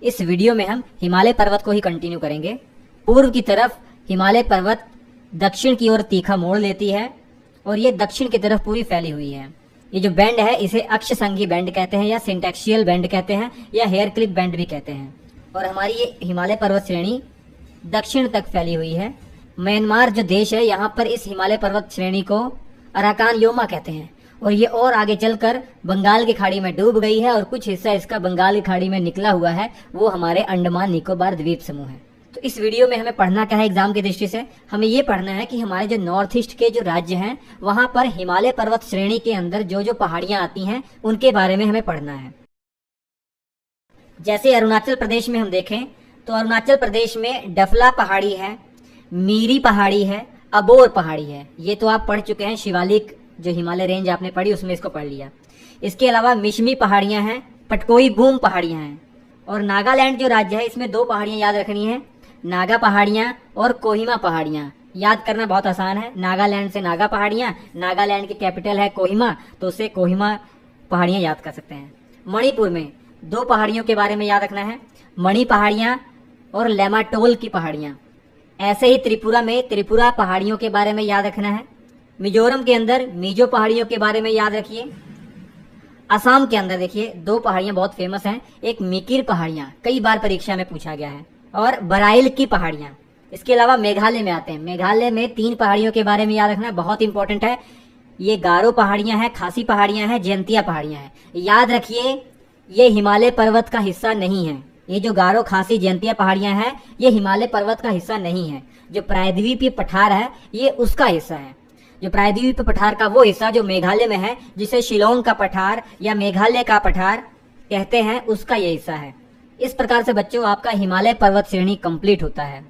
इस वीडियो में हम हिमालय पर्वत को ही कंटिन्यू करेंगे। पूर्व की तरफ हिमालय पर्वत दक्षिण की ओर तीखा मोड़ लेती है और ये दक्षिण की तरफ पूरी फैली हुई है। ये जो बैंड है इसे अक्ष संघी बैंड कहते हैं या सिंटैक्सियल बैंड कहते हैं या हेयर क्लिप बैंड भी कहते हैं। और हमारी ये हिमालय पर्वत श्रेणी दक्षिण तक फैली हुई है। म्यांमार जो देश है यहाँ पर इस हिमालय पर्वत श्रेणी को अराकान योमा कहते हैं और ये और आगे चलकर बंगाल की खाड़ी में डूब गई है और कुछ हिस्सा इसका बंगाल की खाड़ी में निकला हुआ है, वो हमारे अंडमान निकोबार द्वीप समूह है। तो इस वीडियो में हमें पढ़ना क्या है एग्जाम की दृष्टि से, हमें ये पढ़ना है कि हमारे जो नॉर्थ ईस्ट के जो राज्य हैं वहां पर हिमालय पर्वत श्रेणी के अंदर जो जो पहाड़ियां आती हैं उनके बारे में हमें पढ़ना है। जैसे अरुणाचल प्रदेश में हम देखें तो अरुणाचल प्रदेश में डफला पहाड़ी है, मीरी पहाड़ी है, अबोर पहाड़ी है। ये तो आप पढ़ चुके हैं, शिवालिक जो हिमालय रेंज आपने पढ़ी उसमें इसको पढ़ लिया। इसके अलावा मिशमी पहाड़ियां हैं, पटकोई बूम पहाड़ियां हैं। और नागालैंड जो राज्य है इसमें दो पहाड़ियां याद रखनी है, नागा पहाड़ियां और कोहिमा पहाड़ियां। याद करना बहुत आसान है, नागालैंड से नागा पहाड़ियां, नागालैंड की कैपिटल है कोहिमा तो उसे कोहिमा पहाड़ियां याद कर सकते हैं। मणिपुर में दो पहाड़ियों के बारे में याद रखना है, मणि पहाड़ियां और लेमाटोल की पहाड़ियां। ऐसे ही त्रिपुरा में त्रिपुरा पहाड़ियों के बारे में याद रखना है। मिजोरम के अंदर मिजो पहाड़ियों के बारे में याद रखिए। असम के अंदर देखिए दो पहाड़ियां बहुत फेमस हैं, एक मिकिर पहाड़ियां कई बार परीक्षा में पूछा गया है और बराइल की पहाड़ियां। इसके अलावा मेघालय में आते हैं, मेघालय में तीन पहाड़ियों के बारे में याद रखना है, बहुत इंपॉर्टेंट है। ये गारो पहाड़ियां हैं, खासी पहाड़ियां हैं, जयंतिया पहाड़ियां हैं। याद रखिए ये हिमालय पर्वत का हिस्सा नहीं है। ये जो गारो खासी जयंतिया पहाड़ियां हैं ये हिमालय पर्वत का हिस्सा नहीं है। जो प्रायद्वीपीय पठार है ये उसका हिस्सा है। जो प्रायद्वीपीय पठार का वो हिस्सा जो मेघालय में है, जिसे शिलोंग का पठार या मेघालय का पठार कहते हैं, उसका ये हिस्सा है। इस प्रकार से बच्चों आपका हिमालय पर्वत श्रेणी कंप्लीट होता है।